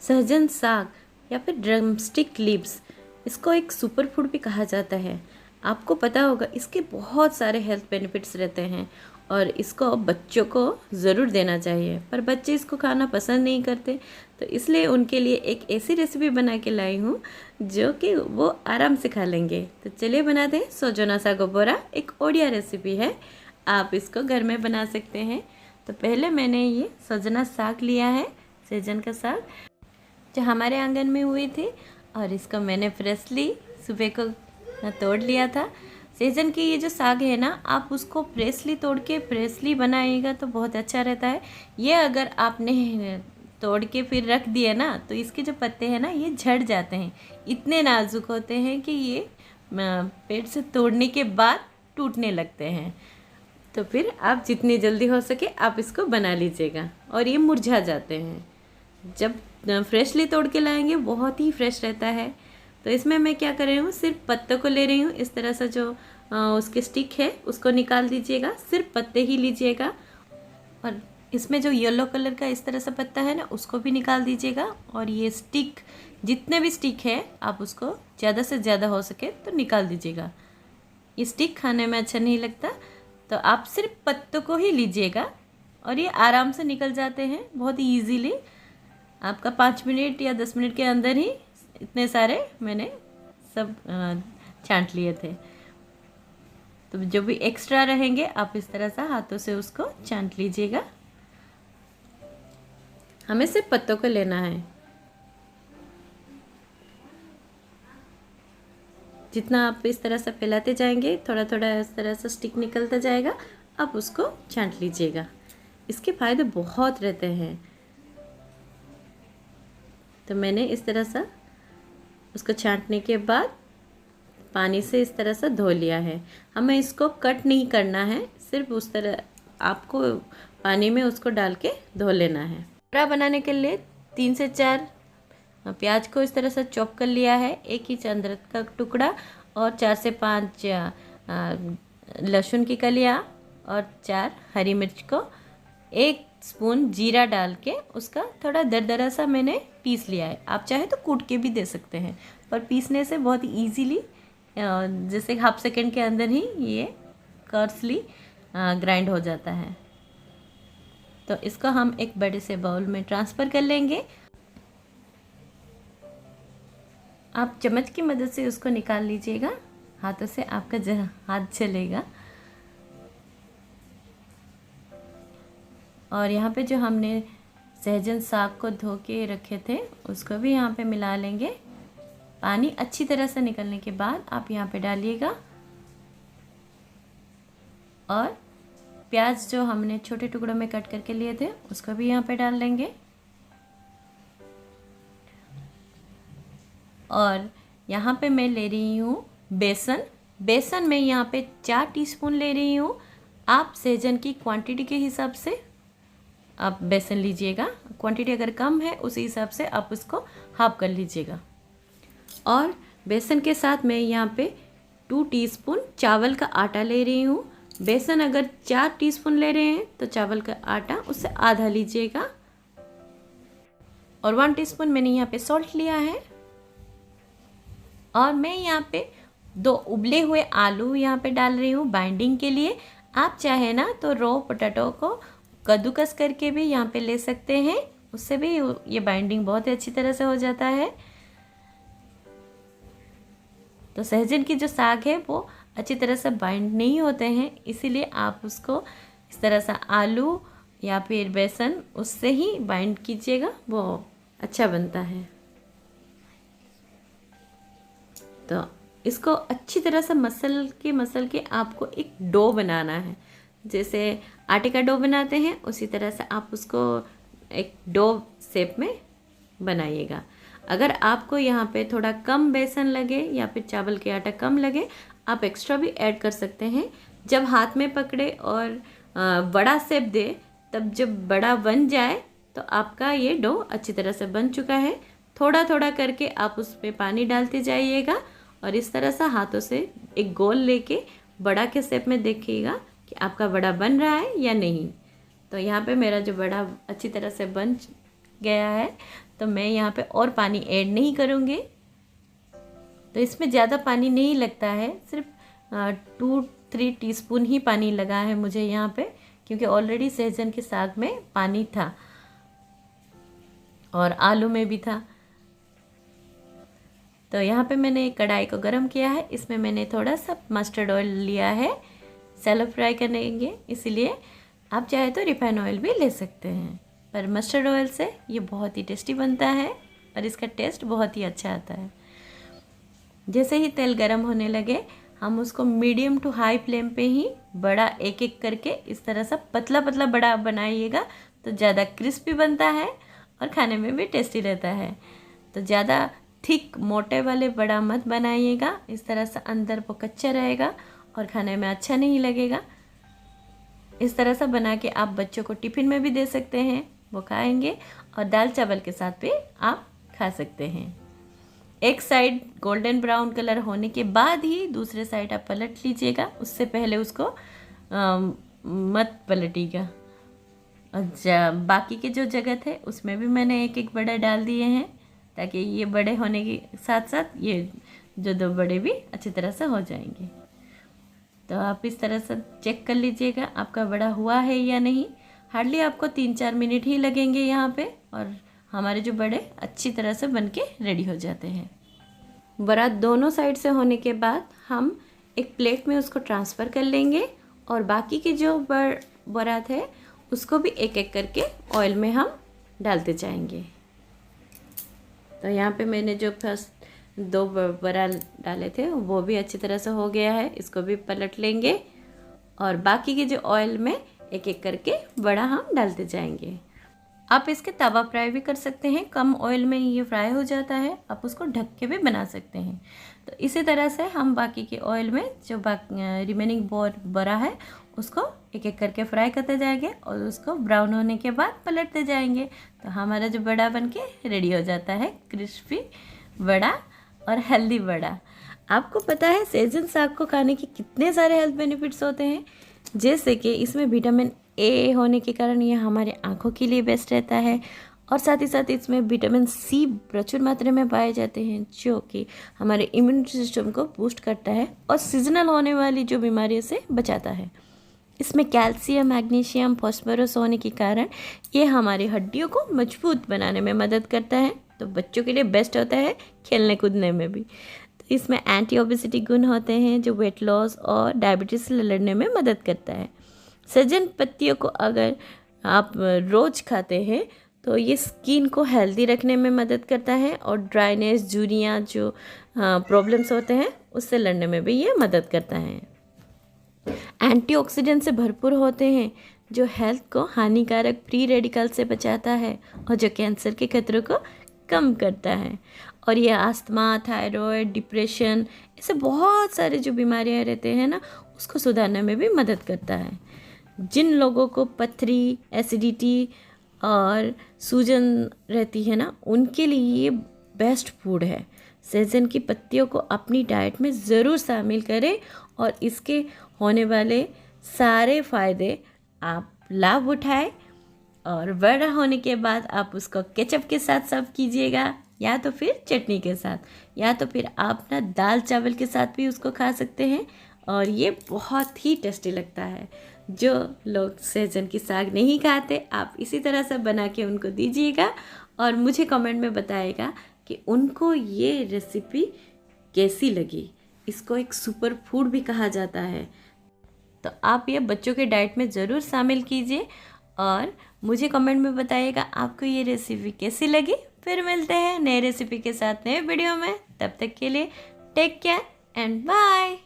सहजन साग या फिर ड्रमस्टिक लीव्स, इसको एक सुपर फूड भी कहा जाता है। आपको पता होगा इसके बहुत सारे हेल्थ बेनिफिट्स रहते हैं और इसको बच्चों को ज़रूर देना चाहिए, पर बच्चे इसको खाना पसंद नहीं करते, तो इसलिए उनके लिए एक ऐसी रेसिपी बना के लाई हूँ जो कि वो आराम से खा लेंगे। तो चलिए बनाते हैं सजना साग बोरा। एक ओडिया रेसिपी है, आप इसको घर में बना सकते हैं। तो पहले मैंने ये सजना साग लिया है, सहजन का साग जो हमारे आंगन में हुई थी, और इसको मैंने फ्रेशली सुबह को तोड़ लिया था। सहजन की ये जो साग है ना, आप उसको फ्रेशली तोड़ के फ्रेशली बनाइएगा तो बहुत अच्छा रहता है। ये अगर आपने तोड़ के फिर रख दिए ना, तो इसके जो पत्ते हैं ना, ये झड़ जाते हैं, इतने नाजुक होते हैं कि ये पेड़ से तोड़ने के बाद टूटने लगते हैं। तो फिर आप जितनी जल्दी हो सके आप इसको बना लीजिएगा, और ये मुरझा जाते हैं। जब फ्रेशली तोड़ के लाएंगे बहुत ही फ्रेश रहता है। तो इसमें मैं क्या कर रही हूँ, सिर्फ पत्तों को ले रही हूँ। इस तरह से जो उसके स्टिक है उसको निकाल दीजिएगा, सिर्फ पत्ते ही लीजिएगा। और इसमें जो येलो कलर का इस तरह से पत्ता है ना, उसको भी निकाल दीजिएगा। और ये स्टिक, जितने भी स्टिक है आप उसको ज़्यादा से ज़्यादा हो सके तो निकाल दीजिएगा। ये स्टिक खाने में अच्छा नहीं लगता, तो आप सिर्फ पत्तों को ही लीजिएगा, और ये आराम से निकल जाते हैं बहुत ही ईजीली। आपका 5 मिनट या 10 मिनट के अंदर ही इतने सारे मैंने सब छांट लिए थे। तो जो भी एक्स्ट्रा रहेंगे आप इस तरह से हाथों से उसको छांट लीजिएगा। हमें सिर्फ पत्तों को लेना है। जितना आप इस तरह से फैलाते जाएंगे, थोड़ा थोड़ा इस तरह से स्टिक निकलता जाएगा, आप उसको छांट लीजिएगा। इसके फ़ायदे बहुत रहते हैं। तो मैंने इस तरह से उसको छांटने के बाद पानी से इस तरह से धो लिया है। हमें इसको कट नहीं करना है, सिर्फ उस तरह आपको पानी में उसको डाल के धो लेना है। बोरा बनाने के लिए 3 से 4 प्याज को इस तरह से चॉप कर लिया है, 1 इंच अदरक का टुकड़ा, और 4 से 5 लहसुन की कलियाँ, और 4 हरी मिर्च को 1 स्पून जीरा डाल के उसका थोड़ा दरदरा सा मैंने पीस लिया है। आप चाहे तो कूट के भी दे सकते हैं, पर पीसने से बहुत ईजीली जैसे हाफ सेकेंड के अंदर ही ये कर्सली ग्राइंड हो जाता है। तो इसको हम एक बड़े से बाउल में ट्रांसफ़र कर लेंगे। आप चम्मच की मदद से उसको निकाल लीजिएगा, हाथों से आपका जरा हाथ चलेगा। और यहाँ पे जो हमने सहजन साग को धो के रखे थे उसको भी यहाँ पे मिला लेंगे। पानी अच्छी तरह से निकलने के बाद आप यहाँ पे डालिएगा, और प्याज जो हमने छोटे टुकड़ों में कट करके लिए थे उसको भी यहाँ पे डाल देंगे। और यहाँ पे मैं ले रही हूँ बेसन मैं यहाँ पे 4 टीस्पून ले रही हूँ। आप सहजन की क्वांटिटी के हिसाब से आप बेसन लीजिएगा, क्वांटिटी अगर कम है उसी हिसाब से आप उसको हाफ कर लीजिएगा। और बेसन के साथ मैं यहाँ पे 2 टीस्पून चावल का आटा ले रही हूँ। बेसन अगर 4 टीस्पून ले रहे हैं तो चावल का आटा उससे आधा लीजिएगा। और 1 टीस्पून मैंने यहाँ पे सॉल्ट लिया है। और मैं यहाँ पे 2 उबले हुए आलू यहाँ पे डाल रही हूँ बाइंडिंग के लिए। आप चाहे ना तो रो पोटैटो को कद्दूकस करके भी यहाँ पे ले सकते हैं, उससे भी ये बाइंडिंग बहुत ही अच्छी तरह से हो जाता है। तो सहजन की जो साग है वो अच्छी तरह से बाइंड नहीं होते हैं, इसीलिए आप उसको इस तरह से आलू या फिर बेसन उससे ही बाइंड कीजिएगा, वो अच्छा बनता है। तो इसको अच्छी तरह से मसल के आपको एक डो बनाना है। जैसे आटे का डो बनाते हैं उसी तरह से आप उसको एक डो शेप में बनाइएगा। अगर आपको यहाँ पे थोड़ा कम बेसन लगे या फिर चावल के आटा कम लगे, आप एक्स्ट्रा भी ऐड कर सकते हैं। जब हाथ में पकड़े और बड़ा शेप दे, तब जब बड़ा बन जाए तो आपका ये डो अच्छी तरह से बन चुका है। थोड़ा थोड़ा करके आप उस पर पानी डालते जाइएगा, और इस तरह से हाथों से एक गोल लेके बड़ा के शेप में देखिएगा कि आपका बड़ा बन रहा है या नहीं। तो यहाँ पे मेरा जो बड़ा अच्छी तरह से बन गया है, तो मैं यहाँ पे और पानी ऐड नहीं करूँगी। तो इसमें ज़्यादा पानी नहीं लगता है, सिर्फ 2-3 टीस्पून ही पानी लगा है मुझे यहाँ पे, क्योंकि ऑलरेडी सहजन के साग में पानी था और आलू में भी था। तो यहाँ पे मैंने एक कढ़ाई को गरम किया है, इसमें मैंने थोड़ा सा मस्टर्ड ऑयल लिया है, सैलो फ्राई करेंगे, इसीलिए आप चाहे तो रिफाइन ऑयल भी ले सकते हैं, पर मस्टर्ड ऑयल से ये बहुत ही टेस्टी बनता है और इसका टेस्ट बहुत ही अच्छा आता है। जैसे ही तेल गरम होने लगे हम उसको मीडियम टू हाई फ्लेम पे ही बड़ा एक एक करके इस तरह सा पतला पतला बड़ा बनाइएगा, तो ज़्यादा क्रिस्पी बनता है और खाने में भी टेस्टी रहता है। तो ज़्यादा थिक मोटे वाले बड़ा मत बनाइएगा, इस तरह से अंदर वो कच्चा रहेगा और खाने में अच्छा नहीं लगेगा। इस तरह से बना के आप बच्चों को टिफ़िन में भी दे सकते हैं, वो खाएंगे और दाल चावल के साथ भी आप खा सकते हैं। एक साइड गोल्डन ब्राउन कलर होने के बाद ही दूसरे साइड आप पलट लीजिएगा, उससे पहले उसको मत पलटिएगा। और बाकी के जो जगह थे उसमें भी मैंने एक एक बड़ा डाल दिए हैं, ताकि ये बड़े होने के साथ साथ ये जो 2 बड़े भी अच्छी तरह से हो जाएंगे। तो आप इस तरह से चेक कर लीजिएगा आपका बड़ा हुआ है या नहीं। हार्डली आपको 3-4 मिनट ही लगेंगे यहाँ पे और हमारे जो बड़े अच्छी तरह से बनके रेडी हो जाते हैं। बड़ा दोनों साइड से होने के बाद हम एक प्लेट में उसको ट्रांसफ़र कर लेंगे और बाकी के जो बड़ा थे उसको भी एक एक करके ऑयल में हम डालते जाएंगे। तो यहाँ पे मैंने जो फर्स्ट 2 बड़ा डाले थे वो भी अच्छी तरह से हो गया है, इसको भी पलट लेंगे और बाकी के जो ऑयल में एक एक करके बड़ा हम डालते जाएंगे। आप इसके तवा फ्राई भी कर सकते हैं, कम ऑयल में ये फ्राई हो जाता है, आप उसको ढक के भी बना सकते हैं। तो इसी तरह से हम बाकी के ऑयल में जो रिमेनिंग बड़ा है उसको एक एक करके फ्राई करते जाएंगे और उसको ब्राउन होने के बाद पलटते जाएंगे। तो हमारा जो बड़ा बनके रेडी हो जाता है, क्रिस्पी बड़ा और हेल्दी बड़ा। आपको पता है सहजन साग को खाने के कितने सारे हेल्थ बेनिफिट्स होते हैं, जैसे कि इसमें विटामिन ए होने के कारण ये हमारे आँखों के लिए बेस्ट रहता है और साथ ही साथ इसमें विटामिन सी प्रचुर मात्रा में पाए जाते हैं, जो कि हमारे इम्यूनिटी सिस्टम को बूस्ट करता है और सीजनल होने वाली जो बीमारियों से बचाता है। इसमें कैल्शियम, मैग्नीशियम, फॉस्फोरस होने के कारण ये हमारी हड्डियों को मजबूत बनाने में मदद करता है। तो बच्चों के लिए बेस्ट होता है खेलने कूदने में भी। तो इसमें एंटी ओबेसिटी गुण होते हैं जो वेट लॉस और डायबिटीज़ से लड़ने में मदद करता है। सहजन पत्तियों को अगर आप रोज़ खाते हैं तो ये स्किन को हेल्दी रखने में मदद करता है और ड्राइनेस, झुर्रियाँ जो प्रॉब्लम्स होते हैं उससे लड़ने में भी ये मदद करता है। एंटीऑक्सीडेंट से भरपूर होते हैं जो हेल्थ को हानिकारक फ्री रेडिकल से बचाता है और जो कैंसर के खतरों को कम करता है। और ये अस्थमा, थायराइड, डिप्रेशन, ऐसे बहुत सारे जो बीमारियां रहते हैं ना उसको सुधारने में भी मदद करता है। जिन लोगों को पथरी, एसिडिटी और सूजन रहती है ना उनके लिए ये बेस्ट फूड है। सहजन की पत्तियों को अपनी डाइट में ज़रूर शामिल करें और इसके होने वाले सारे फ़ायदे आप लाभ उठाएं और बड़ा होने के बाद आप उसको केचप के साथ सर्व कीजिएगा, या तो फिर चटनी के साथ, या तो फिर आप ना दाल चावल के साथ भी उसको खा सकते हैं और ये बहुत ही टेस्टी लगता है। जो लोग सहजन की साग नहीं खाते आप इसी तरह से बना के उनको दीजिएगा और मुझे कमेंट में बताइएगा कि उनको ये रेसिपी कैसी लगी। इसको एक सुपर फूड भी कहा जाता है, तो आप ये बच्चों के डाइट में ज़रूर शामिल कीजिए और मुझे कमेंट में बताइएगा आपको ये रेसिपी कैसी लगी। फिर मिलते हैं नए रेसिपी के साथ नए वीडियो में, तब तक के लिए टेक केयर एंड बाय।